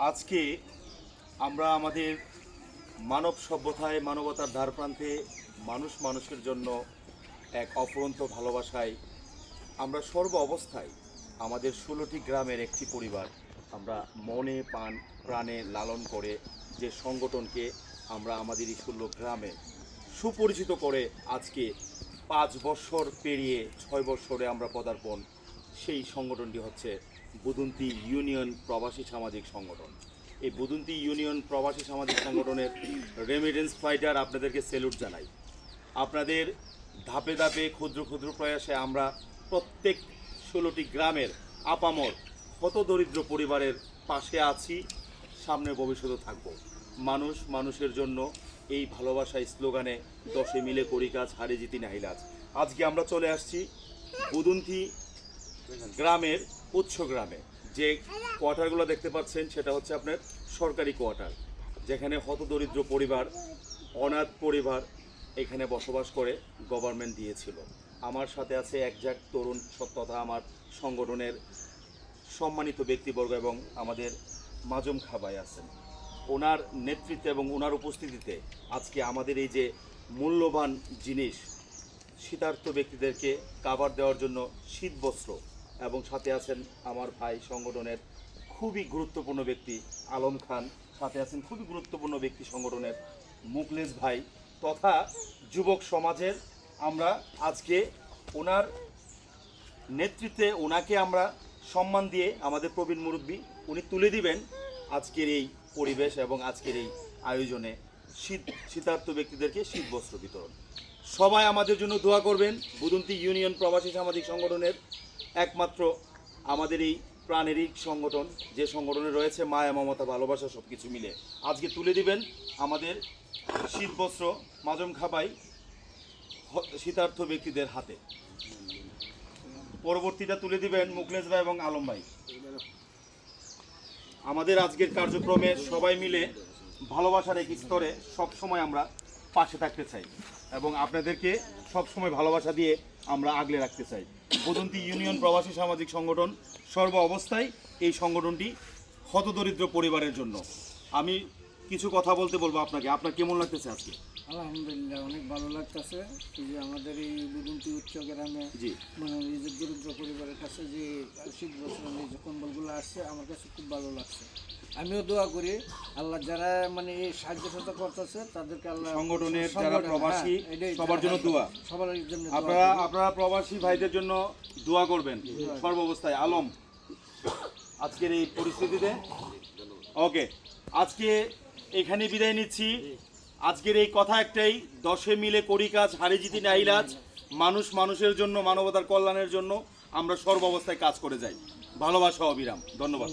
আজকে আমরা আমাদের মানব সভ্যতায় মানবতার ধারপ্রান্তে মানুষ মানুষের জন্য এক অফুরন্ত ভালোবাসায় আমরা সর্ব অবস্থায় আমাদের 16টি গ্রামের একটি পরিবার আমরা মনে প্রাণে লালন করে যে সংগঠনকে আমরা আমাদের এই 16 গ্রামে সুপরিচিত করে আজকে 5 বছর পেরিয়ে 6 বছরে আমরা পদার্পণ, সেই সংগঠনটি হচ্ছে বুদুন্তি ইউনিয়ন প্রবাসী সামাজিক সংগঠন। এই বুদুন্তি ইউনিয়ন প্রবাসী সামাজিক সংগঠনের রেমিটেন্স ফাইটার আপনাদেরকে স্যালুট জানাই। আপনাদের ধাপে ধাপে ক্ষুদ্র ক্ষুদ্র প্রয়াসে আমরা প্রত্যেক 16টি গ্রামের আপামর হতদরিদ্র পরিবারের পাশে আছি, সামনে ভবিষ্যতে থাকব। মানুষ মানুষের জন্য এই ভালোবাসা স্লোগানে 10 মিলে করি কাজ, হারে জিতি নাহিলাজ। আজকে আমরা চলে আসছি বুদুন্তি গ্রামের উৎস গ্রামে। যে কোয়ার্টারগুলো দেখতে পাচ্ছেন সেটা হচ্ছে আপনার সরকারি কোয়ার্টার, যেখানে হতদরিদ্র পরিবার, অনাথ পরিবার এখানে বসবাস করে গভর্নমেন্ট দিয়েছিল। আমার সাথে আছে একজাক তরুণ তথা আমার সংগঠনের সম্মানিত ব্যক্তিবর্গ এবং আমাদের মাজুম খাবাই আছেন। ওনার নেতৃত্বে এবং ওনার উপস্থিতিতে আজকে আমাদের এই যে মূল্যবান জিনিস শীতার্থ ব্যক্তিদেরকে কাভার দেওয়ার জন্য শীত বস্ত্র, এবং সাথে আছেন আমার ভাই সংগঠনের খুবই গুরুত্বপূর্ণ ব্যক্তি আলম খান, সাথে আছেন খুবই গুরুত্বপূর্ণ ব্যক্তি সংগঠনের মুকলেশ ভাই, তথা যুবক সমাজের আমরা আজকে ওনার নেতৃত্বে ওনাকে আমরা সম্মান দিয়ে আমাদের প্রবীণ মুরব্বী উনি তুলে দিবেন আজকের এই পরিবেশ এবং আজকের এই আয়োজনে শীতার্থ ব্যক্তিদেরকে শীত বস্ত্র বিতরণ। সবাই আমাদের জন্য দোয়া করবেন। বুদুন্তি ইউনিয়ন প্রবাসী সামাজিক সংগঠনের একমাত্র আমাদের এই প্রাণেরই সংগঠন, যে সংগঠনে রয়েছে মায়া মমতা ভালোবাসা সব কিছু মিলে আজকে তুলে দিবেন আমাদের শীত বস্ত্র মাজম খাবাই শীতার্থ ব্যক্তিদের হাতে। পরবর্তীটা তুলে দিবেন মুকলেশ ভাই এবং আলম ভাই। আমাদের আজকের কার্যক্রমে সবাই মিলে ভালোবাসার এক স্তরে সবসময় আমরা পাশে থাকতে চাই এবং আপনাদেরকে সবসময় ভালোবাসা দিয়ে আমরা আগলে রাখতে চাই। বুদুন্তি ইউনিয়ন প্রবাসী সামাজিক সংগঠন সর্ব অবস্থায় এই সংগঠনটি হতদরিদ্র পরিবারের জন্য। আমি কিছু কথা বলবো আপনাকে। আপনার কেমন লাগতেছে আজকে? আলহামদুলিল্লাহ, অনেক ভালো লাগতেছে। এই যে আমাদের এই বুদুন্তি উচ্চ গ্রামে মানে এই যে দরিদ্র পরিবারের কাছে যে শীত বস্ত্র এই যে কম্বলগুলো আসছে, আমার কাছে খুব ভালো লাগছে। আমিও দোয়া করি আল্লাহ যারা মানে এই সাহায্য সহায়তা করতেছে তাদেরকে আল্লাহ সংগঠনের যারা প্রবাসী সবার জন্য দোয়া, সবার জন্য আপনারা প্রবাসী ভাইদের জন্য দোয়া করবেন সর্বাবস্থায়। আলম আজকের এই পরিস্থিতিতে ওকে, আজকে এখানে বিদায় নিচ্ছি। আজকের এই কথা একটাই, 10 মিলে করি কাজ, হারে জিতি নাহিলাজ। মানুষ মানুষের জন্য, মানবতার কল্যাণের জন্য আমরা সর্বাবস্থায় কাজ করে যাই। ভালোবাসা অবিরাম। ধন্যবাদ।